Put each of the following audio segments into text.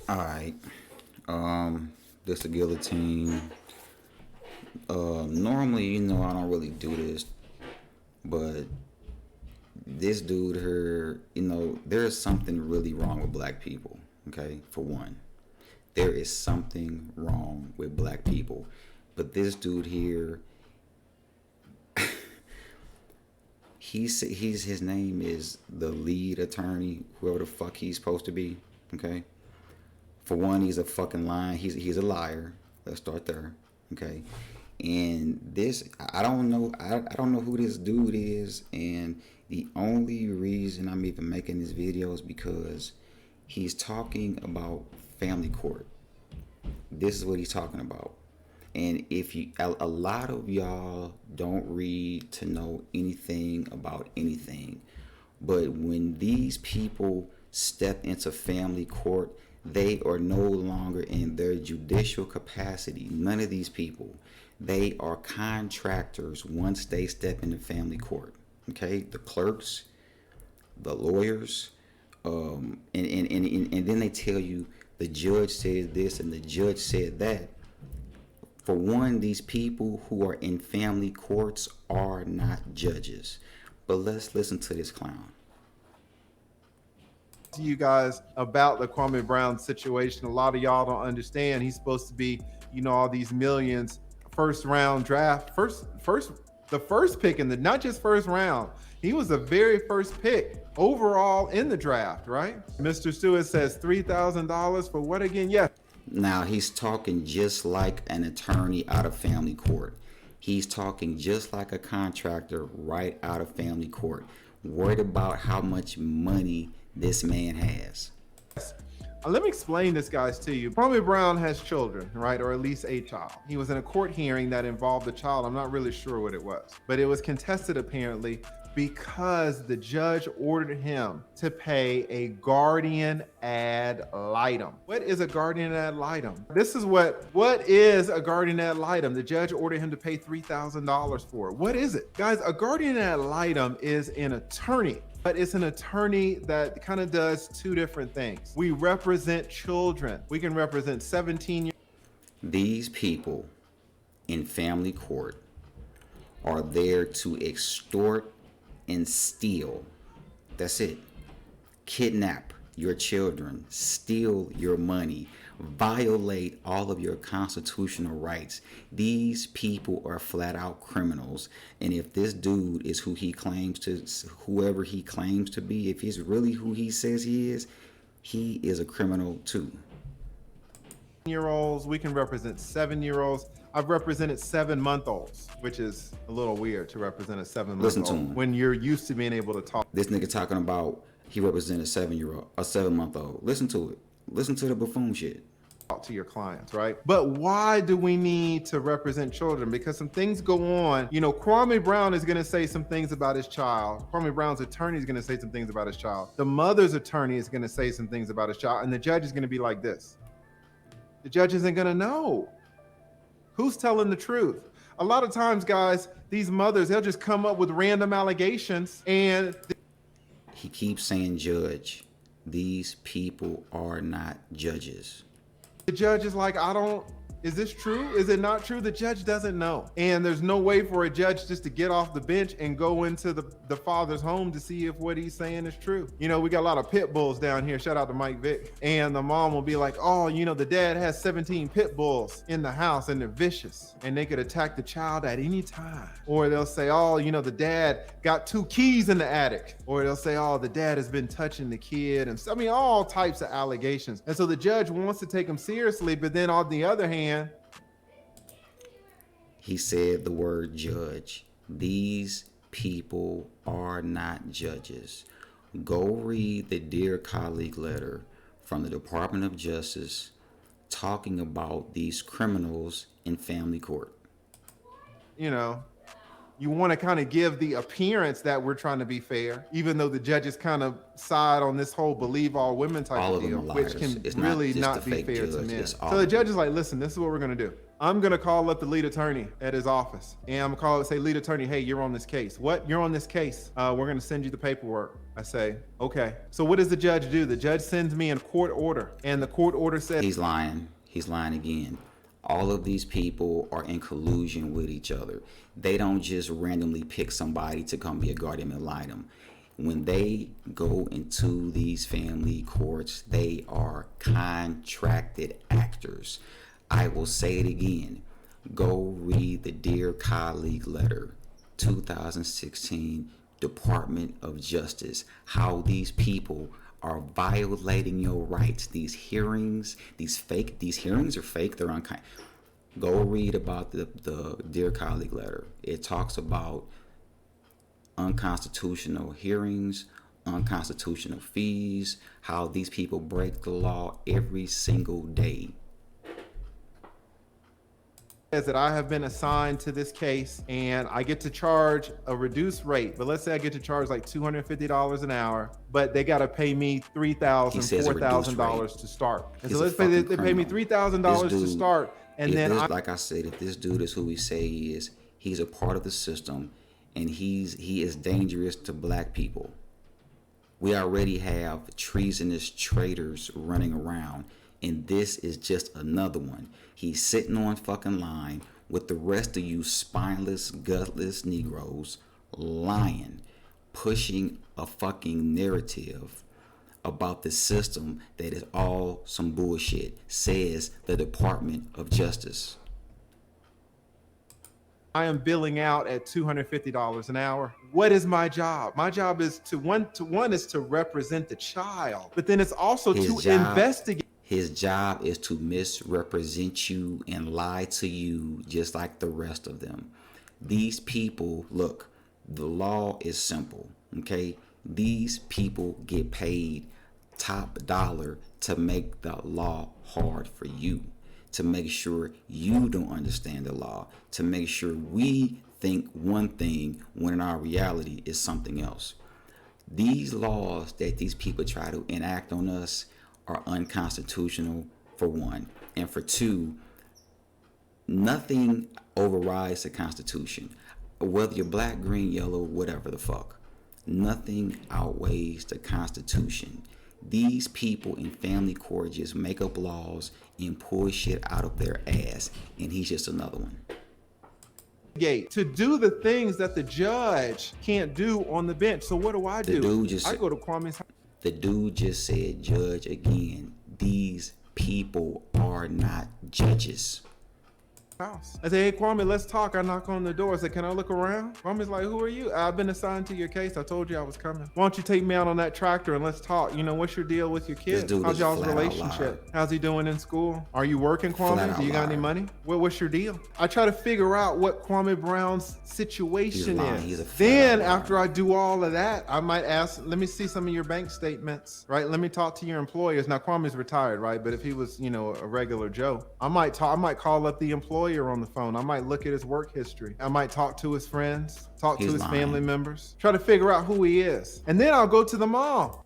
All right. This the guillotine. Normally, I don't really do this, but this dude here, there is something really wrong with black people. Okay, for one, there is something wrong with black people. But this dude here, he's his name is the lead attorney, whoever the fuck he's supposed to be. Okay, for one, he's a fucking lying. He's a liar. Let's start there. Okay, and this I don't know. I don't know who this dude is, and the only reason I'm even making this video is because he's talking about family court. This is what he's talking about. And if you, a lot of y'all don't read to know anything about anything, but when these people step into family court, they are no longer in their judicial capacity. None of these people, they are contractors once they step into family court. Okay, the clerks, the lawyers, and then they tell you the judge said this and the judge said that. For one, these people who are in family courts are not judges. But let's listen to this clown. To you guys about the Kwame Brown situation. A lot of y'all don't understand. He's supposed to be, all these millions, first round draft, the first pick in the, not just first round. He was the very first pick overall in the draft, right? Mr. Stewart says $3,000 for what again? Yes. Now he's talking just like an attorney out of family court. He's talking just like a contractor right out of family court, worried about how much money this man has. Let me explain this, guys, to you. Kwame Brown has children, right? Or at least a child. He was in a court hearing that involved a child. I'm not really sure what it was, but it was contested apparently because the judge ordered him to pay a guardian ad litem. What is a guardian ad litem? This is what is a guardian ad litem? The judge ordered him to pay $3,000 for it. What is it? Guys, a guardian ad litem is an attorney, but it's an attorney that kind of does two different things. We represent children. We can represent 17 years. These people in family court are there to extort and steal. That's it. Kidnap your children, steal your money, violate all of your constitutional rights. These people are flat out criminals. And if this dude is whoever he claims to be, if he's really who he says he is a criminal too. Year-olds, we can represent 7-year-olds. I've represented 7-month-olds, which is a little weird to represent a 7-month-old. Listen to him. When you're used to being able to talk. This nigga talking about he represented a 7-month-old. Listen to it. Listen to the buffoon shit. To your clients, right? But why do we need to represent children? Because some things go on. Kwame Brown is going to say some things about his child. Kwame Brown's attorney is going to say some things about his child. The mother's attorney is going to say some things about his child. And the judge is going to be like this. The judge isn't going to know who's telling the truth. A lot of times, guys, these mothers, they'll just come up with random allegations and he keeps saying judge. These people are not judges. The judge is like, is this true? Is it not true? The judge doesn't know. And there's no way for a judge just to get off the bench and go into the father's home to see if what he's saying is true. We got a lot of pit bulls down here. Shout out to Mike Vick. And the mom will be like, oh, the dad has 17 pit bulls in the house and they're vicious and they could attack the child at any time. Or they'll say, oh, the dad got 2 keys in the attic. Or they'll say, oh, the dad has been touching the kid. And all types of allegations. And so the judge wants to take them seriously, but then on the other hand, he said the word judge. These people are not judges. Go read the Dear Colleague letter from the Department of Justice talking about these criminals in family court. You want to kind of give the appearance that we're trying to be fair, even though the judges kind of side on this whole believe all women type of deal, which can really not be fair to men. So the judge is like, listen, this is what we're going to do. I'm gonna call up the lead attorney at his office, and I'm gonna call and say, lead attorney, hey, you're on this case. What? You're on this case. We're gonna send you the paperwork. I say, okay. So what does the judge do? The judge sends me a court order, and the court order says He's lying. He's lying again. All of these people are in collusion with each other. They don't just randomly pick somebody to come be a guardian ad litem. When they go into these family courts, they are contracted actors. I will say it again. Go read the Dear Colleague letter, 2016, Department of Justice, how these people are violating your rights. These hearings are fake, they're unkind. Go read about the Dear Colleague letter. It talks about unconstitutional hearings, unconstitutional fees, how these people break the law every single day. That I have been assigned to this case and I get to charge a reduced rate, but let's say I get to charge like $250 an hour, but they got to pay me $3,000, $4,000 to start. And so let's say they pay me $3,000 to start, and then like I said, if this dude is who we say he is, he's a part of the system, and he is dangerous to black people. We already have treasonous traitors running around, and this is just another one. He's sitting on fucking line with the rest of you spineless, gutless Negroes, lying, pushing a fucking narrative about the system that is all some bullshit, says the Department of Justice. I am billing out at $250 an hour. What is my job? My job is to represent the child, but then it's also investigate. His job is to misrepresent you and lie to you just like the rest of them. These people, look, the law is simple, okay? These people get paid top dollar to make the law hard for you, to make sure you don't understand the law, to make sure we think one thing when in our reality is something else. These laws that these people try to enact on us are unconstitutional, for one, and for two, nothing overrides the Constitution. Whether you're black, green, yellow, whatever the fuck, nothing outweighs the Constitution. These people in family court just make up laws and pull shit out of their ass, and he's just another one. To do the things that the judge can't do on the bench. So what do? I go to Kwame's house. The dude just said, Judge, again, these people are not judges. I say, hey, Kwame, let's talk. I knock on the door. I say, can I look around? Kwame's like, who are you? I've been assigned to your case. I told you I was coming. Why don't you take me out on that tractor and let's talk? You know, what's your deal with your kid? How's y'all's relationship? How's he doing in school? Are you working, Kwame? Do you got any money? What's your deal? I try to figure out what Kwame Brown's situation is. Then after I do all of that, I might ask, let me see some of your bank statements, right? Let me talk to your employers. Now, Kwame's retired, right? But if he was, you know, a regular Joe, I might call up the employer on the phone. I might look at his work history. I might talk to his friends, talk to his family members, try to figure out who he is. And then I'll go to the mall.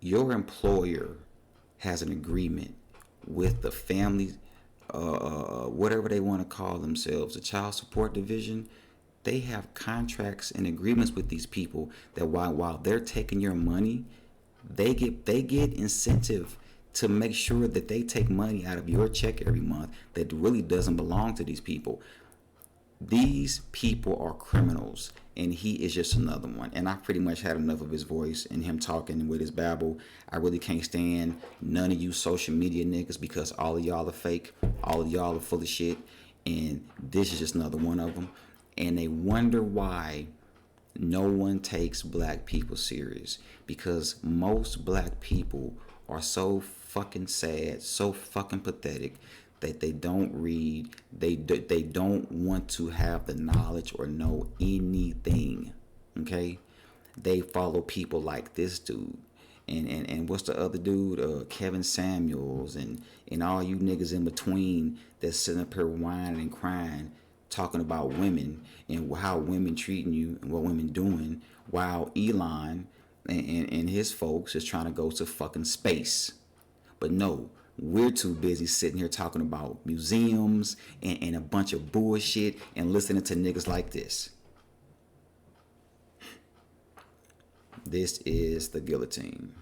Your employer has an agreement with the family, whatever they want to call themselves, the child support division. They have contracts and agreements with these people that while they're taking your money, they get incentive to make sure that they take money out of your check every month that really doesn't belong to these people. These people are criminals, and he is just another one. And I pretty much had enough of his voice and him talking with his babble. I really can't stand none of you social media niggas, because all of y'all are fake. All of y'all are full of shit, and this is just another one of them. And they wonder why no one takes black people serious, because most black people are so fucking sad, so fucking pathetic, that they don't read, they don't want to have the knowledge or know anything, okay? They follow people like this dude, and what's the other dude, Kevin Samuels, and all you niggas in between that's sitting up here whining and crying, talking about women and how women treating you and what women doing, while Elon and his folks is trying to go to fucking space. But no, We're too busy sitting here talking about museums and a bunch of bullshit and listening to niggas like this. This is the guillotine.